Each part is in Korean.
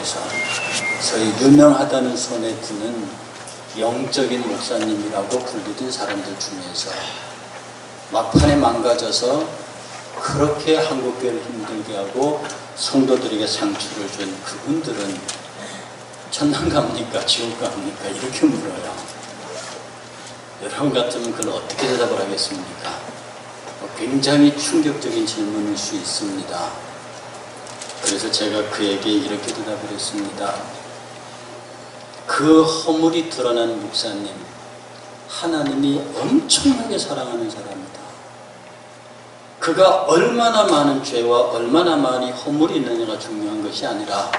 중에서 소위 유명하다는 손에 드는 영적인 목사님이라고 불리던 사람들 중에서 막판에 망가져서 그렇게 한국교회를 힘들게 하고 성도들에게 상처를 준 그분들은 천당 갑니까? 지옥 갑니까? 이렇게 물어요. 여러분 같으면 그걸 어떻게 대답을 하겠습니까? 굉장히 충격적인 질문일 수 있습니다. 그래서 제가 그에게 이렇게 대답을 했습니다. 그 허물이 드러난 목사님, 하나님이 엄청나게 사랑하는 사람이다. 그가 얼마나 많은 죄와 얼마나 많이 허물이 있느냐가 중요한 것이 아니라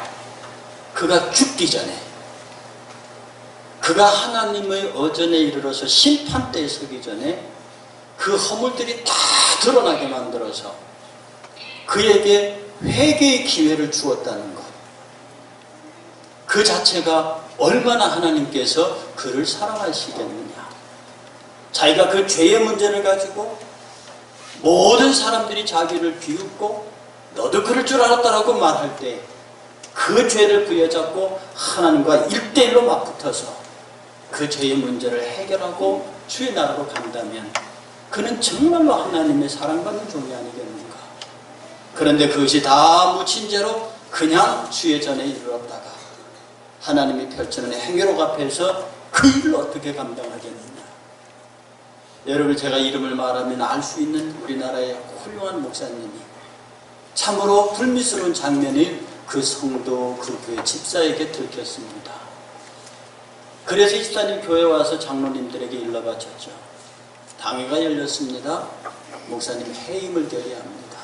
그가 죽기 전에, 그가 하나님의 어전에 이르러서 심판대에 서기 전에 그 허물들이 다 드러나게 만들어서 그에게 회개의 기회를 주었다는 것, 그 자체가 얼마나 하나님께서 그를 사랑하시겠느냐. 자기가 그 죄의 문제를 가지고 모든 사람들이 자기를 비웃고 너도 그럴 줄 알았다라고 말할 때 그 죄를 부여잡고 하나님과 1대1로 맞붙어서 그 죄의 문제를 해결하고 주의 나라로 간다면 그는 정말로 하나님의 사랑받는 종이 아니겠는가. 그런데 그것이 다 묻힌 채로 그냥 주의 전에 이르렀다가 하나님이 펼치는 행위록 앞에서 그 일을 어떻게 감당하겠느냐. 여러분, 제가 이름을 말하면 알 수 있는 우리나라의 훌륭한 목사님이 참으로 불미스러운 장면이 그 성도, 그 교회 집사에게 들켰습니다. 그래서 이 집사님 교회에 와서 장로님들에게 일러 바쳤죠. 당회가 열렸습니다. 목사님 해임을 결의합니다.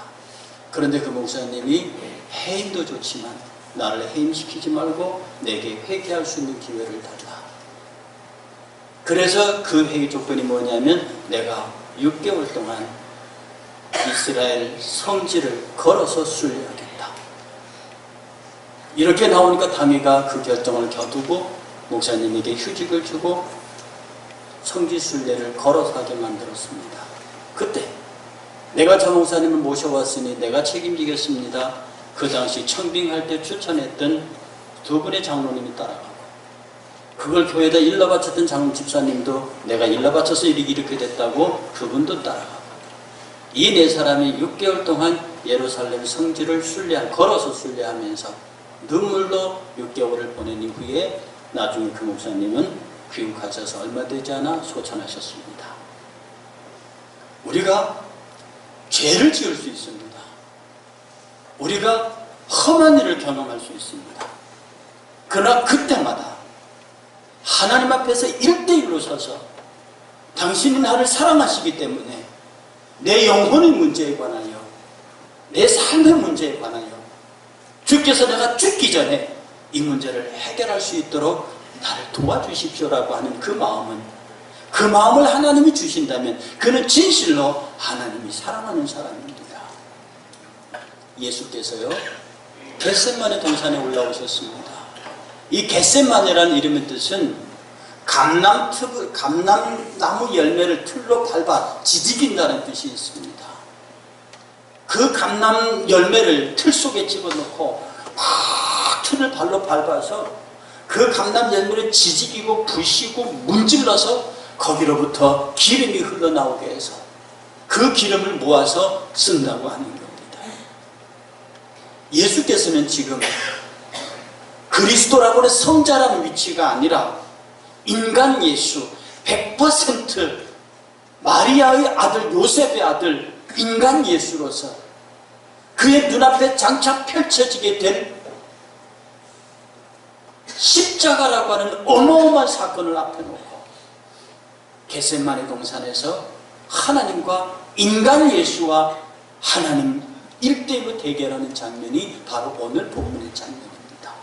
그런데 그 목사님이 해임도 좋지만 나를 해임시키지 말고 내게 회개할 수 있는 기회를 달라. 그래서 그 회의 조건이 뭐냐면 내가 6개월 동안 이스라엘 성지를 걸어서 순례하겠다. 이렇게 나오니까 당회가 그 결정을 겨두고 목사님에게 휴직을 주고 성지 순례를 걸어서 하게 만들었습니다. 그때 내가 저 목사님을 모셔왔으니 내가 책임지겠습니다. 그 당시 청빙할 때 추천했던 두 분의 장로님이 따라가고 그걸 교회에다 일러 바쳤던 장로 집사님도 내가 일러 바쳐서 이렇게 됐다고 그분도 따라가고 이 네 사람이 6개월 동안 예루살렘 성지를 걸어서 순례하면서 눈물로 6개월을 보낸 이후에 나중에 그 목사님은 귀국하셔서 얼마 되지 않아 소천하셨습니다. 우리가 죄를 지을 수 있습니다. 우리가 험한 일을 경험할 수 있습니다. 그러나 그때마다 하나님 앞에서 1대1로 서서 당신이 나를 사랑하시기 때문에 내 영혼의 문제에 관하여 내 삶의 문제에 관하여 주께서 내가 죽기 전에 이 문제를 해결할 수 있도록 나를 도와주십시오라고 하는 그 마음을 하나님이 주신다면 그는 진실로 하나님이 사랑하는 사람입니다. 예수께서요 겟세마네 동산에 올라오셨습니다. 이 겟세마네라는 이름의 뜻은 감람나무 열매를 틀로 밟아 지지긴다는 뜻이 있습니다. 그 감람 열매를 틀 속에 집어넣고 막 틀을 발로 밟아서 그 감람 열매를 지지기고 부시고 문질러서 거기로부터 기름이 흘러나오게 해서 그 기름을 모아서 쓴다고 하는 겁니다. 예수께서는 지금 그리스도라고 하는 성자라는 위치가 아니라 인간 예수 100% 마리아의 아들 요셉의 아들 인간 예수로서 그의 눈앞에 장차 펼쳐지게 된 십자가라고 하는 어마어마한 사건을 앞에 놓고 겟세마네 동산에서 하나님과 인간 예수와 하나님 1대1로 대결하는 장면이 바로 오늘 본문의 장면입니다.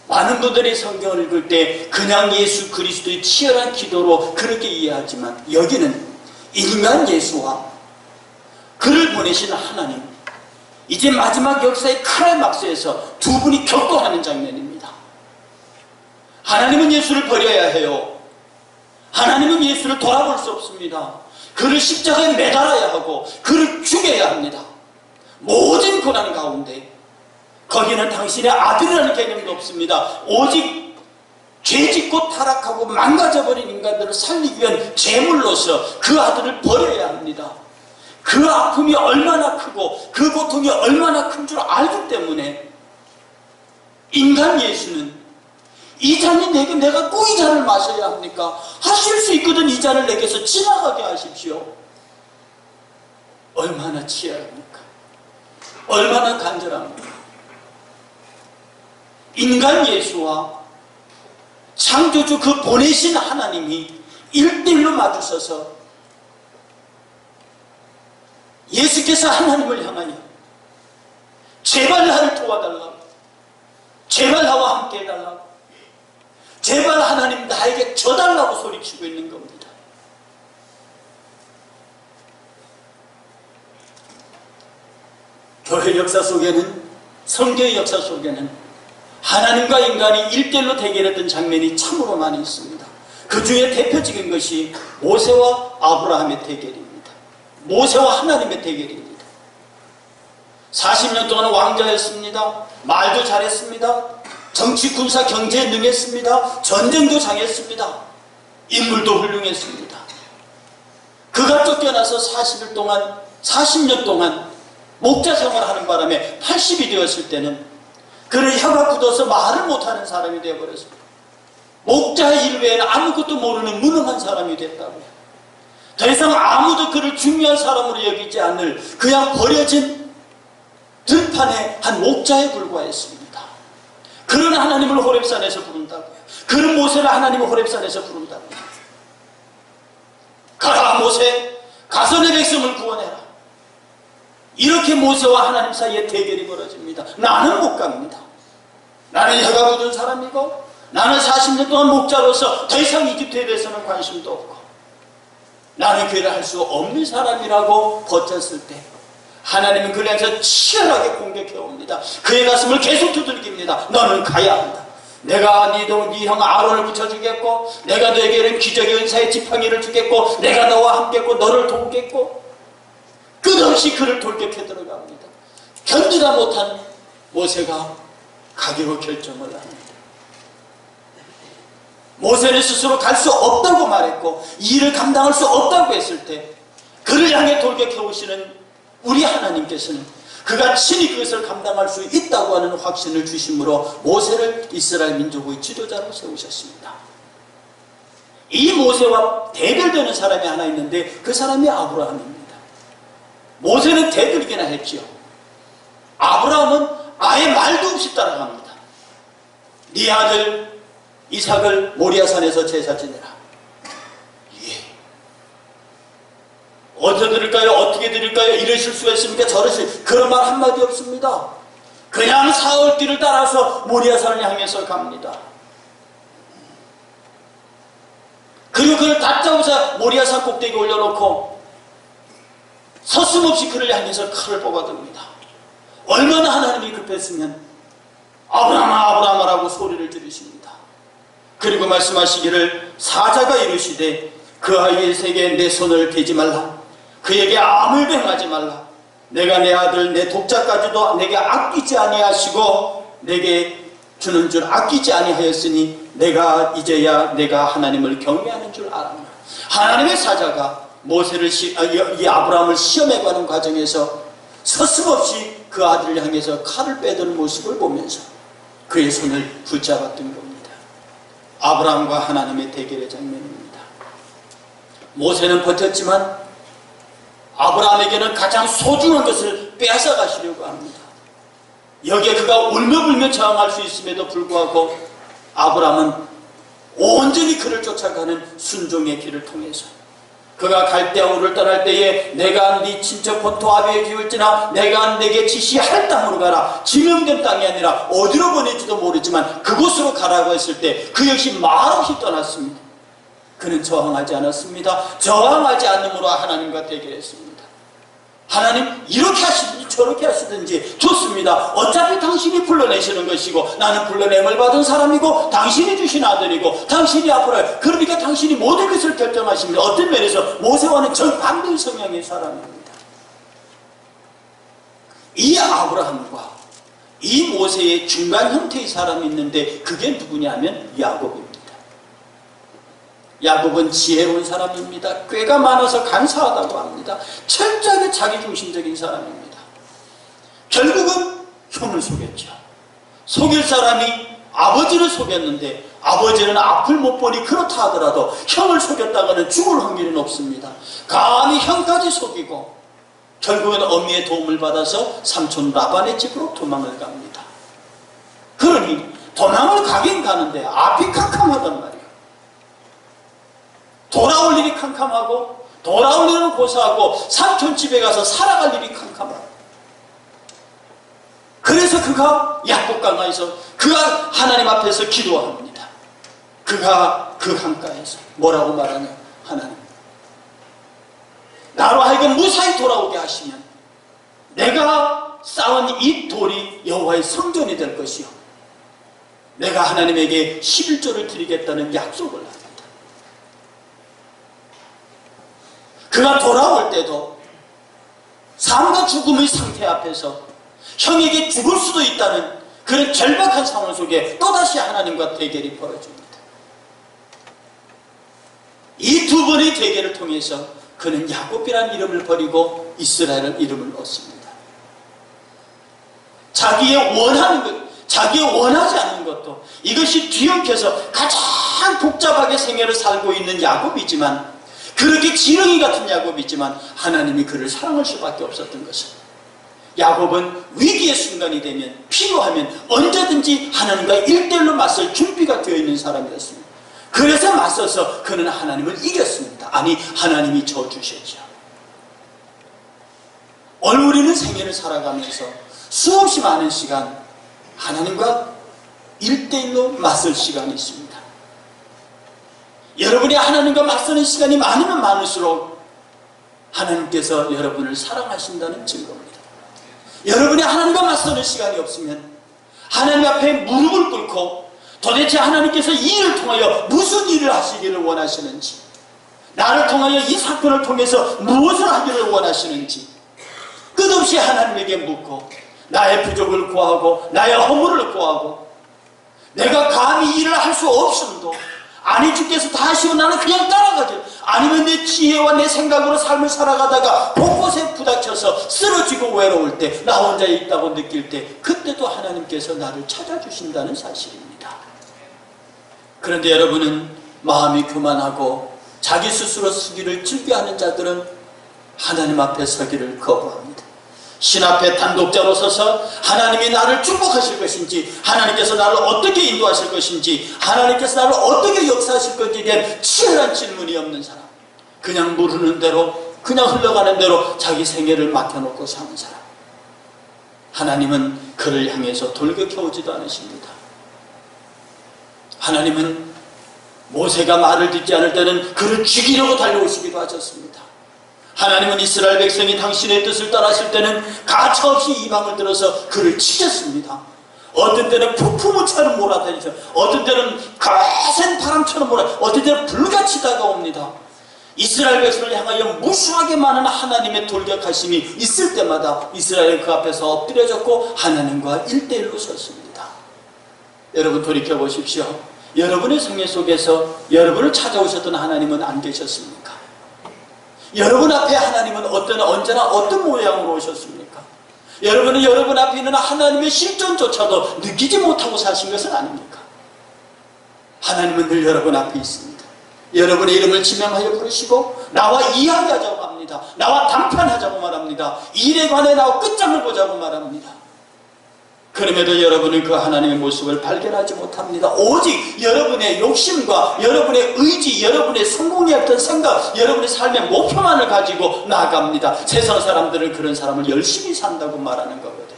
많은 분들이 성경을 읽을 때 그냥 예수 그리스도의 치열한 기도로 그렇게 이해하지만 여기는 인간 예수와 그를 보내신 하나님, 이제 마지막 역사의 클라이막스에서 두 분이 격돌하는 장면입니다. 하나님은 예수를 버려야 해요. 하나님은 예수를 돌아볼 수 없습니다. 그를 십자가에 매달아야 하고 그를 죽여야 합니다. 모든 고난 가운데 거기는 당신의 아들이라는 개념도 없습니다. 오직 죄짓고 타락하고 망가져버린 인간들을 살리기 위한 제물로서 그 아들을 버려야 합니다. 그 아픔이 얼마나 크고 그 고통이 얼마나 큰 줄 알기 때문에 인간 예수는 이 잔이 내게 내가 꼭 이 잔을 마셔야 합니까? 하실 수 있거든 이 잔을 내게서 지나가게 하십시오. 얼마나 치열합니까? 얼마나 간절합니까? 인간 예수와 창조주 그 보내신 하나님이 1대1로 마주서서 예수께서 하나님을 향하여 제발 나를 도와달라고, 제발 나와 함께 해달라고, 제발 하나님 나에게 져달라고 소리치고 있는 겁니다. 교회 역사 속에는, 성경의 역사 속에는 하나님과 인간이 1대1로 대결했던 장면이 참으로 많이 있습니다. 그 중에 대표적인 것이 모세와 아브라함의 대결입니다. 모세와 하나님의 대결입니다. 40년 동안 왕자였습니다. 말도 잘했습니다. 정치, 군사, 경제에 능했습니다. 전쟁도 장했습니다. 인물도 훌륭했습니다. 그가 쫓겨나서 40년 동안 목자 생활을 하는 바람에 80이 되었을 때는 그는 혀가 굳어서 말을 못하는 사람이 되어버렸습니다. 목자의 일 외에는 아무것도 모르는 무능한 사람이 됐다고요. 더 이상 아무도 그를 중요한 사람으로 여기지 않을 그냥 버려진 들판의 한 목자에 불과했습니다. 그런 하나님을 호렙산에서 부른다고요. 그런 모세를 하나님을 호렙산에서 부른다고요. 가라 모세, 가서 내 백성을 구원해라. 이렇게 모세와 하나님 사이에 대결이 벌어집니다. 나는 못 갑니다. 나는 혀가 굳은 사람이고 나는 40년 동안 목자로서 더 이상 이집트에 대해서는 관심도 없고 나는 그 일을 할 수 없는 사람이라고 버텼을 때 하나님은 그를 향해서 치열하게 공격해 옵니다. 그의 가슴을 계속 두들깁니다. 너는 가야 한다. 내가 네 형 아론을 붙여주겠고 내가 너에게는 기적의 은사의 지팡이를 주겠고 내가 너와 함께했고 너를 돕겠고 끝없이 그를 돌격해 들어갑니다. 견디다 못한 모세가 가기로 결정을 합니다. 모세는 스스로 갈 수 없다고 말했고 이 일을 감당할 수 없다고 했을 때 그를 향해 돌격해 오시는 우리 하나님께서는 그가 친히 그것을 감당할 수 있다고 하는 확신을 주심으로 모세를 이스라엘 민족의 지도자로 세우셨습니다. 이 모세와 대결되는 사람이 하나 있는데 그 사람이 아브라함입니다. 모세는 대들기나 했지요. 아브라함은 아예 말도 없이 따라갑니다. 네 아들 이삭을 모리아산에서 제사 지내라. 예. 어디서 드릴까요? 어떻게 드릴까요? 이러실 수가 있습니까? 저러실 그런 말 한마디 없습니다. 그냥 사흘길을 따라서 모리아산을 향해서 갑니다. 그리고 그를 다짜고짜 모리아산 꼭대기에 올려놓고 서슴없이 그를 향해서 칼을 뽑아듭니다. 얼마나 하나님이 급했으면 아브라함아 아브라함아라고 소리를 지르십니다. 그리고 말씀하시기를 사자가 이르시되 그 아이에게 내 손을 대지 말라. 그에게 아무도 행하지 말라. 내가 내 아들 내 독자까지도 내게 아끼지 아니하시고 내게 주는 줄 아끼지 아니하였으니 내가 이제야 내가 하나님을 경외하는 줄 알았나. 하나님의 사자가 모세를 이 아브라함을 시험해 가는 과정에서 서슴없이 그 아들을 향해서 칼을 빼드는 모습을 보면서 그의 손을 붙잡았던 겁니다. 아브라함과 하나님의 대결의 장면입니다. 모세는 버텼지만 아브라함에게는 가장 소중한 것을 빼앗아 가시려고 합니다. 여기에 그가 울며불며 저항할 수 있음에도 불구하고 아브라함은 온전히 그를 쫓아가는 순종의 길을 통해서 그가 갈대아우를 떠날 때에 내가 네 친척 본토 아비에 지을지나 내가 내게 지시할 땅으로 가라. 지명된 땅이 아니라 어디로 보낼지도 모르지만 그곳으로 가라고 했을 때 그 역시 말없이 떠났습니다. 그는 저항하지 않았습니다. 저항하지 않음으로 하나님과 대결했습니다. 하나님 이렇게 하시든지 저렇게 하시든지 좋습니다. 어차피 당신이 불러내시는 것이고 나는 불러냄을 받은 사람이고 당신이 주신 아들이고 당신이 앞으로 그러니까 당신이 모든 것을 결정하십니다. 어떤 면에서 모세와는 정반대의 성향의 사람입니다. 이 아브라함과 이 모세의 중간 형태의 사람이 있는데 그게 누구냐면 야곱입니다. 야곱은 지혜로운 사람입니다. 꾀가 많아서 간사하다고 합니다. 철저하게 자기중심적인 사람입니다. 결국은 형을 속였죠. 속일 사람이 아버지를 속였는데 아버지는 앞을 못 보니 그렇다 하더라도 형을 속였다가는 죽을 확률이 높습니다. 감히 형까지 속이고 결국은 어미의 도움을 받아서 삼촌 라반의 집으로 도망을 갑니다. 그러니 도망을 가긴 가는데 앞이 캄캄하단 말이에요. 돌아올 일이 캄캄하고 돌아올 일은 고사하고 삼촌 집에 가서 살아갈 일이 캄캄하고, 그래서 그가 야곱 강가에서 그가 하나님 앞에서 기도합니다. 그가 그 강가에서 뭐라고 말하냐. 하나님, 나로 하여금 무사히 돌아오게 하시면 내가 쌓은 이 돌이 여호와의 성전이 될 것이요, 내가 하나님에게 11조를 드리겠다는 약속을 합니다. 그가 돌아올 때도 삶과 죽음의 상태 앞에서 형에게 죽을 수도 있다는 그런 절박한 상황 속에 또다시 하나님과 대결이 벌어집니다. 이 두 번의 대결을 통해서 그는 야곱이라는 이름을 버리고 이스라엘 이름을 얻습니다. 자기의 원하는 것, 자기의 원하지 않는 것도, 이것이 뒤엉켜서 가장 복잡하게 생애를 살고 있는 야곱이지만, 그렇게 지렁이 같은 야곱이지만 하나님이 그를 사랑할 수밖에 없었던 것은, 야곱은 위기의 순간이 되면, 필요하면 언제든지 하나님과 1대1로 맞설 준비가 되어 있는 사람이었습니다. 그래서 맞서서 그는 하나님을 이겼습니다. 아니, 하나님이 져주셨죠. 오늘 우리는 생애를 살아가면서 수없이 많은 시간 하나님과 1대1로 맞설 시간이 있습니다. 여러분이 하나님과 맞서는 시간이 많으면 많을수록 하나님께서 여러분을 사랑하신다는 증거입니다. 여러분이 하나님과 맞서는 시간이 없으면 하나님 앞에 무릎을 꿇고 도대체 하나님께서 이 일을 통하여 무슨 일을 하시기를 원하시는지, 나를 통하여 이 사건을 통해서 무엇을 하기를 원하시는지 끝없이 하나님에게 묻고 나의 부족을 구하고 나의 허물을 구하고, 내가 감히 일을 할 수 없음도 아니 주께서 다 하시고 나는 그냥 따라가죠. 아니면 내 지혜와 내 생각으로 삶을 살아가다가 곳곳에 부닥쳐서 쓰러지고 외로울 때, 나 혼자 있다고 느낄 때, 그때도 하나님께서 나를 찾아주신다는 사실입니다. 그런데 여러분은 마음이 교만하고 자기 스스로 서기를 즐겨하는 자들은 하나님 앞에 서기를 거부합니다. 신 앞에 단독자로 서서 하나님이 나를 축복하실 것인지, 하나님께서 나를 어떻게 인도하실 것인지, 하나님께서 나를 어떻게 역사하실 건지에 대한 치열한 질문이 없는 사람, 그냥 모르는 대로, 그냥 흘러가는 대로 자기 생애를 맡겨놓고 사는 사람, 하나님은 그를 향해서 돌격해오지도 않으십니다. 하나님은 모세가 말을 듣지 않을 때는 그를 죽이려고 달려오시기도 하셨습니다. 하나님은 이스라엘 백성이 당신의 뜻을 따랐을 때는 가차없이 이방을 들어서 그를 치셨습니다. 어떤 때는 폭풍우처럼 몰아다니죠. 어떤 때는 거센 바람처럼 어떤 때는 불같이 다가옵니다. 이스라엘 백성을 향하여 무수하게 많은 하나님의 돌격하심이 있을 때마다 이스라엘은 그 앞에서 엎드려졌고 하나님과 1대1로 섰습니다. 여러분 돌이켜보십시오. 여러분의 생애 속에서 여러분을 찾아오셨던 하나님은 안 계셨습니까? 여러분 앞에 하나님은 언제나 어떤 모양으로 오셨습니까? 여러분은 여러분 앞에 있는 하나님의 실존조차도 느끼지 못하고 사신 것은 아닙니까? 하나님은 늘 여러분 앞에 있습니다. 여러분의 이름을 지명하여 부르시고 나와 이야기하자고 합니다. 나와 담판하자고 말합니다. 일에 관해 나와 끝장을 보자고 말합니다. 그럼에도 여러분은 그 하나님의 모습을 발견하지 못합니다. 오직 여러분의 욕심과 여러분의 의지, 여러분의 성공에 어떤 생각, 여러분의 삶의 목표만을 가지고 나아갑니다. 세상 사람들은 그런 사람을 열심히 산다고 말하는 거거든요.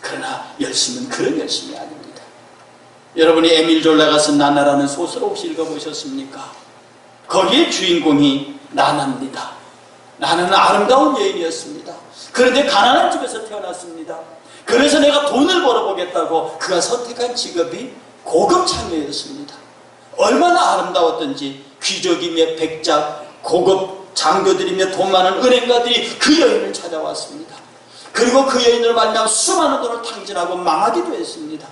그러나 열심은 그런 열심이 아닙니다. 여러분이 에밀 졸라가 쓴 나나라는 소설을 혹시 읽어보셨습니까? 거기에 주인공이 나나입니다. 나나는 아름다운 여인이었습니다. 그런데 가난한 집에서 태어났습니다. 그래서 내가 돈을 벌어보겠다고 그가 선택한 직업이 고급 창녀였습니다. 얼마나 아름다웠던지 귀족이며 백작, 고급 장교들이며 돈 많은 은행가들이 그 여인을 찾아왔습니다. 그리고 그 여인으로 말미암아 수많은 돈을 탕진하고 망하기도 했습니다.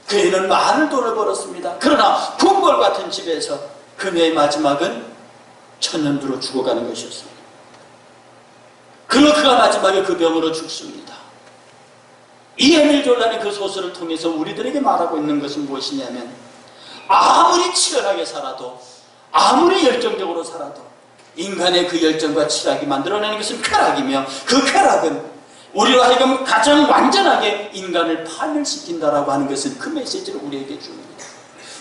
그 여인은 많은 돈을 벌었습니다. 그러나 궁궐 같은 집에서 그녀의 마지막은 천년두로 죽어가는 것이었습니다. 그리고 그가 마지막에 그 병으로 죽습니다. 이 에밀 졸란이 그 소설을 통해서 우리들에게 말하고 있는 것은 무엇이냐면, 아무리 치열하게 살아도, 아무리 열정적으로 살아도 인간의 그 열정과 치락이 만들어내는 것은 쾌락이며, 그 쾌락은 우리로 하여금 가장 완전하게 인간을 파멸시킨다라고 하는 것은 그 메시지를 우리에게 줍니다.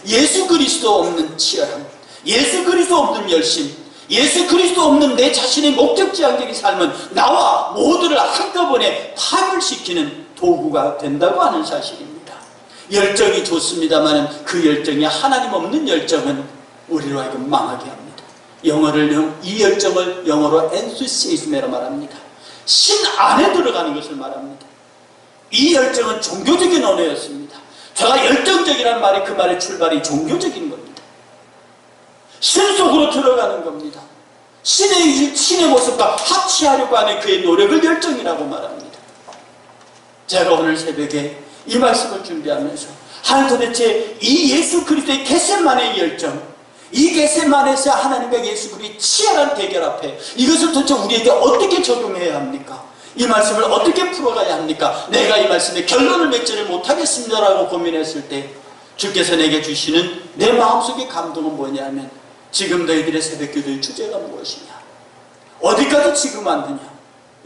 예수 그리스도 없는 치열함, 예수 그리스도 없는 열심, 예수 그리스도 없는 내 자신의 목적지향적인 삶은 나와 모두를 한꺼번에 파멸시키는 도구가 된다고 하는 사실입니다. 열정이 좋습니다만 그 열정이 하나님 없는 열정은 우리로 하여금 망하게 합니다. 이 열정을 영어로 enthusiasm이라고 말합니다. 신 안에 들어가는 것을 말합니다. 이 열정은 종교적인 언어였습니다. 제가 열정적이라는 말이 그 말의 출발이 종교적인 겁니다. 신 속으로 들어가는 겁니다. 신의 모습과 합치하려고 하는 그의 노력을 열정이라고 말합니다. 제가 오늘 새벽에 이 말씀을 준비하면서 도대체 이 예수 그리스도의 겟세마네의 열정, 이 겟세마네에서 하나님과 예수 그리스도의 치열한 대결 앞에 이것을 도대체 우리에게 어떻게 적용해야 합니까? 이 말씀을 어떻게 풀어가야 합니까? 내가 이 말씀에 결론을 맺지를 못하겠습니다라고 고민했을 때 주께서 내게 주시는 내 마음속의 감동은 뭐냐면, 지금 너희들의 새벽기도의 주제가 무엇이냐? 어디까지 지금 안 되냐?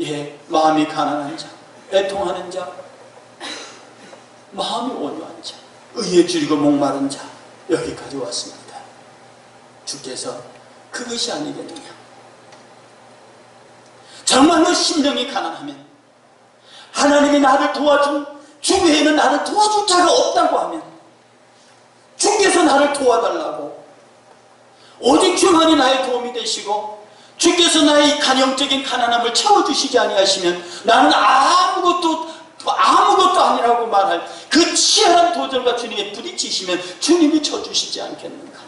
예, 마음이 가난한 자, 애통하는 자, 마음이 온유한 자, 의에 줄이고 목마른 자, 여기까지 왔습니다. 주께서 그것이 아니겠느냐? 정말로 심령이 가난하면, 하나님이 나를 도와준 주 외에는 나를 도와줄 자가 없다고 하면, 주께서 나를 도와달라고, 오직 주만이 나의 도움이 되시고 주께서 나의 간영적인 가난함을 채워주시지 아니하시면 나는 아무것도 아니라고 말할 그 치열한 도전과 주님에 부딪히시면 주님이 쳐주시지 않겠는가?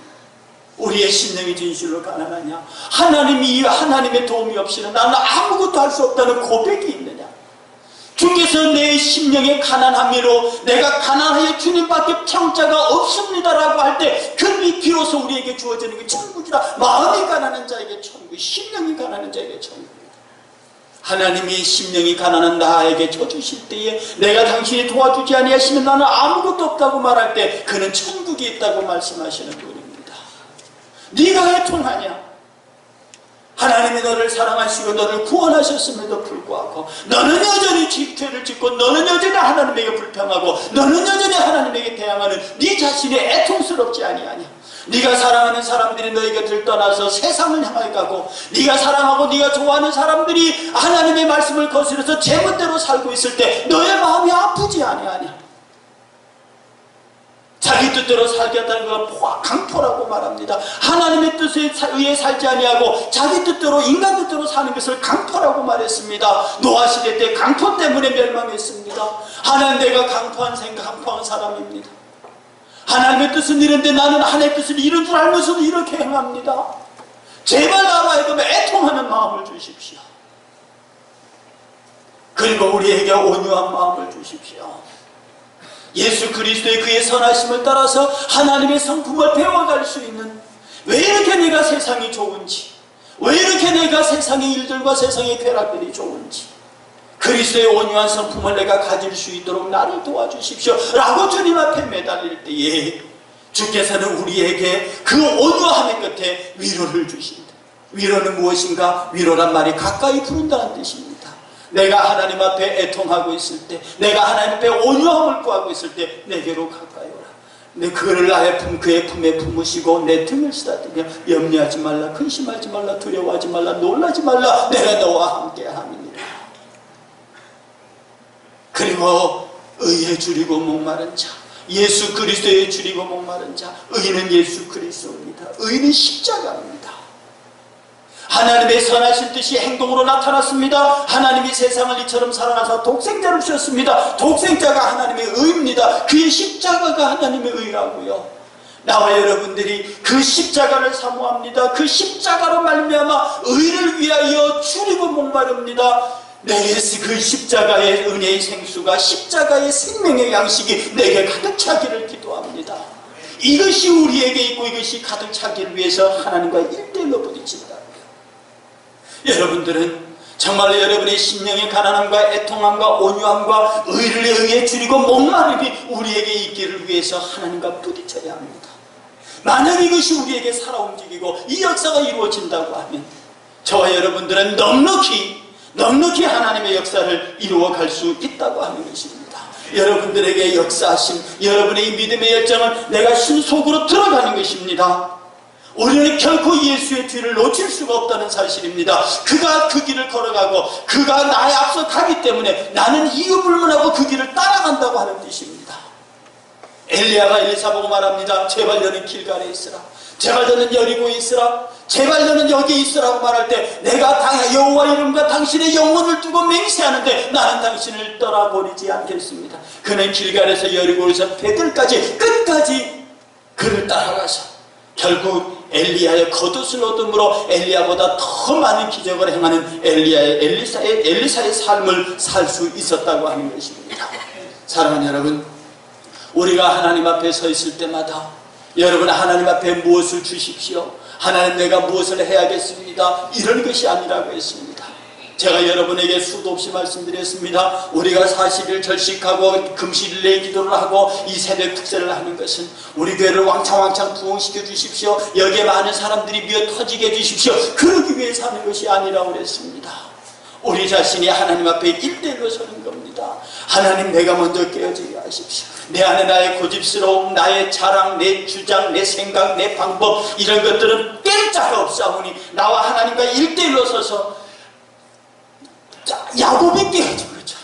우리의 심령이 진실로 가난하냐? 하나님의 도움이 없이는 나는 아무것도 할 수 없다는 고백이 있느냐? 주께서 내 심령의 가난함으로 내가 가난하여 주님밖에 채울 자가 없습니다라고 할 때 그 비로소 우리에게 주어지는 게 천국이다. 마음이 가난한 자에게 천국, 심령이 가난한 자에게 천국이다. 하나님이 심령이 가난한 나에게 줘주실 때에 내가 당신이 도와주지 아니하시면 나는 아무것도 없다고 말할 때 그는 천국이 있다고 말씀하시는 분입니다. 네가 애통하냐? 하나님이 너를 사랑하시고 너를 구원하셨음에도 불구하고 너는 여전히 죄를 짓고 너는 여전히 하나님에게 불평하고 너는 여전히 하나님에게 대항하는 네 자신이 애통스럽지 아니하냐? 네가 사랑하는 사람들이 너희 곁을 떠나서 세상을 향하여 가고 네가 사랑하고 네가 좋아하는 사람들이 하나님의 말씀을 거스려서 제멋대로 살고 있을 때 너의 마음이 아프지 아니하냐? 자기 뜻대로 살겠다는 건 강포라고 말합니다. 하나님의 뜻에 의해 살지 아니하고 자기 뜻대로 인간 뜻대로 사는 것을 강포라고 말했습니다. 노아 시대 때 강포 때문에 멸망했습니다. 하나님 내가 강포한 사람입니다. 하나님의 뜻은 이런데 나는 하나님의 뜻을 이룬 줄 알면서도 이렇게 행합니다. 제발 나로 하여금 애통하는 마음을 주십시오. 그리고 우리에게 온유한 마음을 주십시오. 예수 그리스도의 그의 선하심을 따라서 하나님의 성품을 배워갈 수 있는, 왜 이렇게 내가 세상이 좋은지, 왜 이렇게 내가 세상의 일들과 세상의 쾌락들이 좋은지, 그리스도의 온유한 성품을 내가 가질 수 있도록 나를 도와주십시오 라고 주님 앞에 매달릴 때에 주께서는 우리에게 그 온유함의 끝에 위로를 주신다. 위로는 무엇인가? 위로란 말이 가까이 부른다는 뜻입니다. 내가 하나님 앞에 애통하고 있을 때, 내가 하나님 앞에 온유함을 구하고 있을 때 내게로 가까이 오라. 내 그를 그의 품에 품으시고 내 등을 쓰다듬며 염려하지 말라, 근심하지 말라, 두려워하지 말라, 놀라지 말라, 내가 너와 함께 함이니라. 그리고 의에 줄이고 목마른 자, 예수 그리스도에 줄이고 목마른 자, 의는 예수 그리스도입니다. 의는 십자가입니다. 하나님의 선하신 뜻이 행동으로 나타났습니다. 하나님이 세상을 이처럼 사랑하사 독생자를 주셨습니다. 독생자가 하나님의 의입니다. 그의 십자가가 하나님의 의라고요. 나와 여러분들이 그 십자가를 사모합니다. 그 십자가로 말미암아 의를 위하여 줄이고 목마릅니다. 내게 그 십자가의 은혜의 생수가 십자가의 생명의 양식이 내게 가득 차기를 기도합니다. 이것이 우리에게 있고 이것이 가득 차기를 위해서 하나님과 1대1로 부딪힌다. 여러분들은 정말로 여러분의 심령의 가난함과 애통함과 온유함과 의를 의해 줄이고 목마름이 우리에게 있기를 위해서 하나님과 부딪혀야 합니다. 만약 이것이 우리에게 살아 움직이고 이 역사가 이루어진다고 하면 저와 여러분들은 넉넉히 하나님의 역사를 이루어갈 수 있다고 하는 것입니다. 여러분들에게 역사하신 여러분의 믿음의 열정은 내가 신속으로 들어가는 것입니다. 우리는 결코 예수의 뒤를 놓칠 수가 없다는 사실입니다. 그가 그 길을 걸어가고 그가 나의 앞서 가기 때문에 나는 이유불문하고 그 길을 따라간다고 하는 뜻입니다. 엘리야가 엘리사 보고 말합니다. 제발 너는 길갈에 있으라. 제발 너는 여리고에 있으라. 제발 너는 여기에 있으라고 말할 때 내가 여호와 이름과 당신의 영혼을 두고 맹세하는데 나는 당신을 떠나버리지 않겠습니다. 그는 길갈에서 여리고에서 베들까지 끝까지 그를 따라가서 결국 엘리야의 겉옷을 얻음으로 엘리야보다 더 많은 기적을 행하는 엘리사의 삶을 살 수 있었다고 하는 것입니다. 사랑하는 여러분, 우리가 하나님 앞에 서 있을 때마다 여러분 하나님 앞에 무엇을 주십시오. 하나님 내가 무엇을 해야겠습니다. 이런 것이 아니라고 했습니다. 제가 여러분에게 수도 없이 말씀드렸습니다. 우리가 40일 절식하고 금식일내 기도를 하고 이 새벽 특세를 하는 것은 우리 교회를 왕창 부흥시켜 주십시오. 여기에 많은 사람들이 미어 터지게 해주십시오. 그러기 위해서 하는 것이 아니라고 그랬습니다. 우리 자신이 하나님 앞에 1대1로 서는 겁니다. 하나님 내가 먼저 깨어지게 하십시오. 내 안에 나의 고집스러움, 나의 자랑, 내 주장, 내 생각, 내 방법 이런 것들은 깰 자가 없사오니 나와 하나님과 1대1로 서서 야곱이 깨어진 것처럼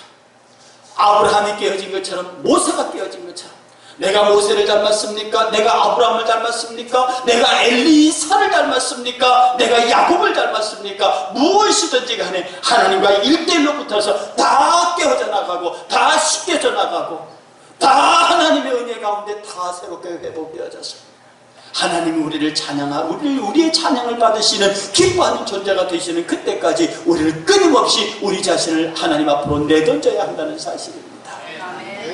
아브라함이 깨어진 것처럼 모세가 깨어진 것처럼 내가 모세를 닮았습니까? 내가 아브라함을 닮았습니까? 내가 엘리사를 닮았습니까? 내가 야곱을 닮았습니까? 무엇이든지 간에 하나님과 1대1로 붙어서 다 깨어져 나가고 다 씻겨져 나가고 다 하나님의 은혜 가운데 다 새롭게 회복되어져서 하나님이 우리를 우리의 찬양을 받으시는 기뻐하는 존재가 되시는 그때까지 우리를 끊임없이 우리 자신을 하나님 앞으로 내던져야 한다는 사실입니다.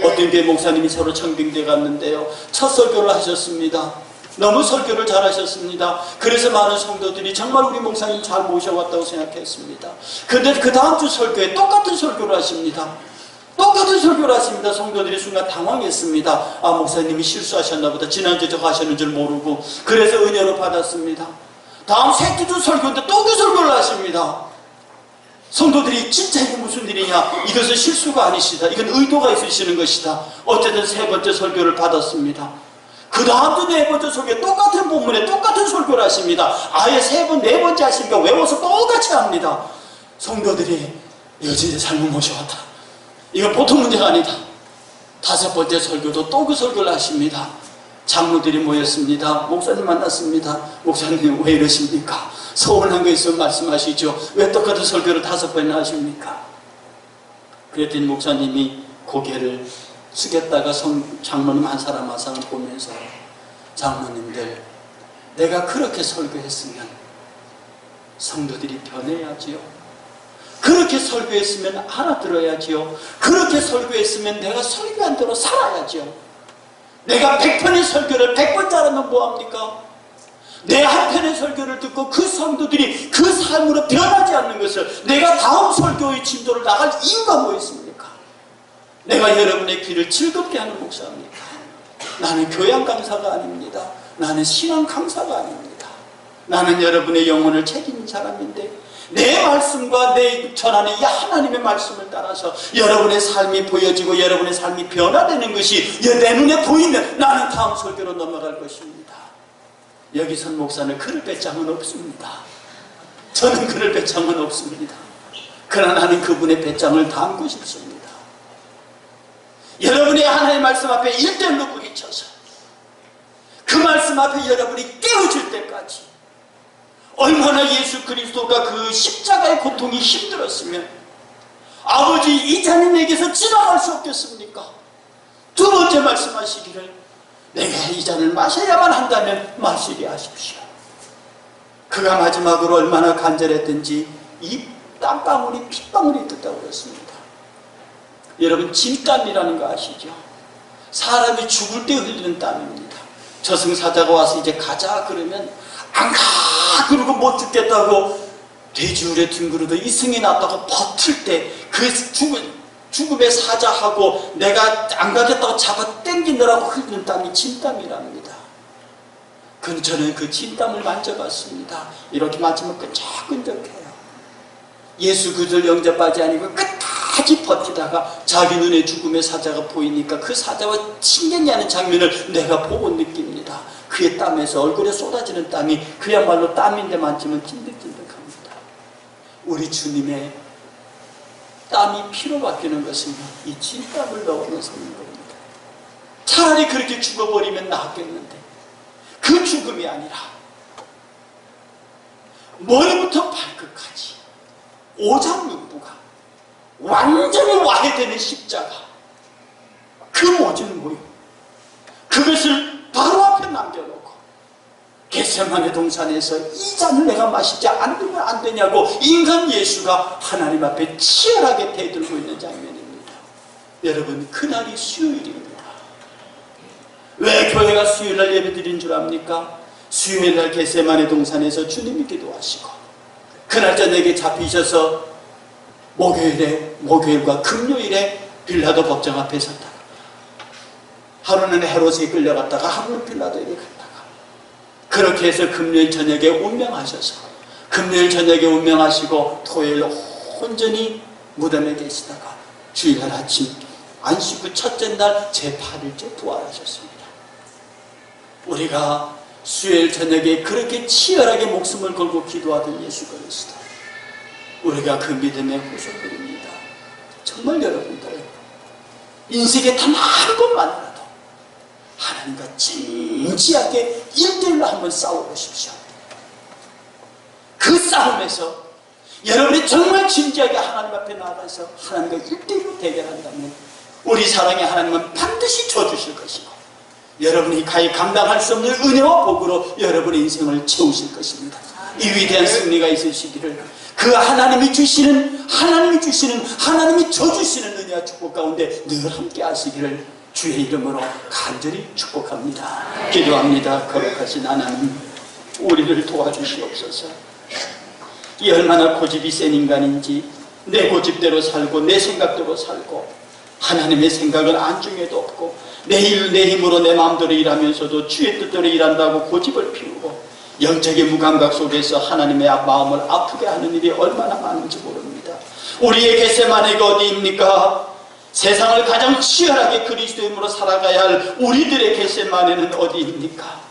어떤 교회 목사님이 서로 청빙대 갔는데요, 첫 설교를 하셨습니다. 너무 설교를 잘하셨습니다. 그래서 많은 성도들이 정말 우리 목사님 잘 모셔왔다고 생각했습니다. 그런데 그 다음 주 설교에 똑같은 설교를 하십니다. 똑같은 설교를 하십니다. 성도들이 순간 당황했습니다. 아, 목사님이 실수하셨나 보다. 지난주에 저거 하셨는 줄 모르고. 그래서 은혜로 받았습니다. 다음 셋째 주 설교인데 또 그 설교를 하십니다. 성도들이 진짜 이게 무슨 일이냐, 이것은 실수가 아니시다, 이건 의도가 있으시는 것이다. 어쨌든 세 번째 설교를 받았습니다. 그 다음 주 네 번째 설교에 똑같은 본문에 똑같은 설교를 하십니다. 아예 세 번, 네 번째 하시니까 외워서 똑같이 합니다. 성도들이 이거 진짜 잘못 모셔왔다, 이건 보통 문제가 아니다. 다섯 번째 설교도 또 그 설교를 하십니다. 장로들이 모였습니다. 목사님 만났습니다. 목사님 왜 이러십니까? 서운한 거 있으면 말씀하시죠. 왜 똑같은 설교를 5번이나 하십니까? 그랬더니 목사님이 고개를 숙였다가 장로님 한 사람 한 사람 보면서, 장로님들, 내가 그렇게 설교했으면 성도들이 변해야지요. 그렇게 설교했으면 알아들어야지요. 그렇게 설교했으면 내가 설교한 대로 살아야지요. 내가 100편의 설교를 100번 잘하면 뭐합니까? 내 한 편의 설교를 듣고 그 성도들이 그 삶으로 변하지 않는 것을, 내가 다음 설교의 진도를 나갈 이유가 뭐 있습니까? 내가 여러분의 귀를 즐겁게 하는 목사입니까? 나는 교양 강사가 아닙니다. 나는 신앙 강사가 아닙니다. 나는 여러분의 영혼을 책임진 사람인데, 내 말씀과 내 전하는 이 하나님의 말씀을 따라서 여러분의 삶이 보여지고 여러분의 삶이 변화되는 것이 내 눈에 보이면 나는 다음 설교로 넘어갈 것입니다. 여기선 목사는 그럴 배짱은 없습니다. 저는 그럴 배짱은 없습니다. 그러나 나는 그분의 배짱을 담고 싶습니다. 여러분의 하나님의 말씀 앞에 1대1로 부딪혀서 그 말씀 앞에 여러분이 깨어질 때까지, 얼마나 예수 그리스도가 그 십자가의 고통이 힘들었으면 아버지 이 잔님에게서 지나갈 수 없겠습니까? 두 번째 말씀하시기를, 내가 이 잔을 마셔야만 한다면 마시게 하십시오. 그가 마지막으로 얼마나 간절했든지 입 땀방울이 핏방울이 떴다고 그랬습니다. 여러분, 진땀이라는 거 아시죠? 사람이 죽을 때 흘리는 땀입니다. 저승사자가 와서 이제 가자 그러면 안 가! 그러고 못 죽겠다고 돼지울에 둥그러도 이승이 났다고 버틸 때 그 죽음의 사자하고 내가 안 가겠다고 잡아 당기느라고 흘리는 땀이 진땀이랍니다. 저는 그 진땀을 만져봤습니다. 이렇게 만지면 끈적끈적해요. 예수 그들 영접하지 아니고 끝까지 버티다가 자기 눈에 죽음의 사자가 보이니까 그 사자와 친경이 하는 장면을 내가 보고 느낍니다. 그의 땀에서 얼굴에 쏟아지는 땀이 그야말로 땀인데 만지면 찐득찐득합니다. 우리 주님의 땀이 피로 바뀌는 것은 이 진땀을 넣으면서 있는 겁니다. 차라리 그렇게 죽어버리면 낫겠는데 그 죽음이 아니라 머리부터 발끝까지 오장육부가 완전히 와해되는 십자가, 그 모진 모임, 그것을 바로 앞에 남겨놓고 겟세마네 동산에서 이 잔을 내가 마시지 않으면 안 되냐고 인간 예수가 하나님 앞에 치열하게 대들고 있는 장면입니다. 여러분, 그날이 수요일입니다. 왜 교회가 수요일날 예배드린 줄 압니까? 수요일날 겟세마네 동산에서 주님이 기도하시고 그날 저녁에 잡히셔서 목요일과 금요일에 빌라도 법정 앞에 섰다가 하루는 헤롯에 끌려갔다가 하루는 빌라도에게 갔다가 그렇게 해서 금요일 저녁에 운명하셔서 금요일 저녁에 운명하시고 토요일 온전히 무덤에 계시다가 주일날 아침 안식 후 첫째 날 제8일째 부활하셨습니다. 우리가 수요일 저녁에 그렇게 치열하게 목숨을 걸고 기도하던 예수 그리스도, 우리가 그 믿음의 후손들입니다. 정말 여러분들 인생에 단 한 번만이라도 하나님과 진지하게 1대1로 한번 싸워보십시오. 그 싸움에서 여러분이 정말 진지하게 하나님 앞에 나아가서 하나님과 1대1로 대결한다면 우리 사랑의 하나님은 반드시 줘주실 것이고 여러분이 가히 감당할 수 없는 은혜와 복으로 여러분의 인생을 채우실 것입니다. 이 위대한 승리가 있으시기를 그 하나님이 주시는 하나님이 줘주시는 은혜와 축복 가운데 늘 함께 하시기를 주의 이름으로 간절히 축복합니다. 기도합니다. 거룩하신 하나님, 우리를 도와주시옵소서. 이 얼마나 고집이 센 인간인지 내 고집대로 살고 내 생각대로 살고 하나님의 생각은 안중에도 없고 내 힘으로 내 마음대로 일하면서도 주의 뜻대로 일한다고 고집을 피우고 영적인 무감각 속에서 하나님의 마음을 아프게 하는 일이 얼마나 많은지 모릅니다. 우리의 겟세마네가 어디입니까? 세상을 가장 치열하게 그리스도의 힘으로 살아가야 할 우리들의 겟세마네는 어디입니까?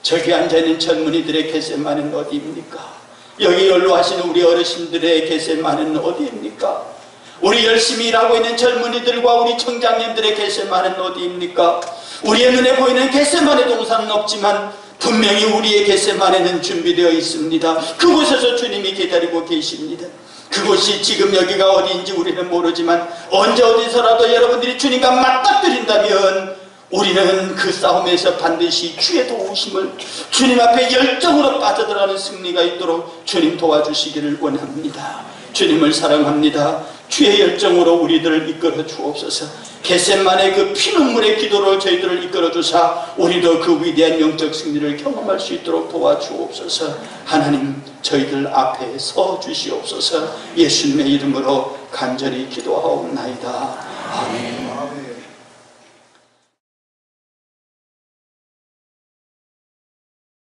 저기 앉아있는 젊은이들의 겟세마네는 어디입니까? 여기 연로하시는 우리 어르신들의 겟세마네는 어디입니까? 우리 열심히 일하고 있는 젊은이들과 우리 청장님들의 겟세마네는 어디입니까? 우리의 눈에 보이는 겟세마네 동산은 없지만 분명히 우리의 겟세마네는 준비되어 있습니다. 그곳에서 주님이 기다리고 계십니다. 그곳이 지금 여기가 어디인지 우리는 모르지만 언제 어디서라도 여러분들이 주님과 맞닥뜨린다면 우리는 그 싸움에서 반드시 주의 도우심을 주님 앞에 열정으로 빠져들어가는 승리가 있도록 주님 도와주시기를 원합니다. 주님을 사랑합니다. 주의 열정으로 우리들을 이끌어 주옵소서. 겟세마네 그 피눈물의 기도로 저희들을 이끌어 주사 우리도 그 위대한 영적 승리를 경험할 수 있도록 도와주옵소서. 하나님, 저희들 앞에 서 주시옵소서. 예수님의 이름으로 간절히 기도하옵나이다. 아멘.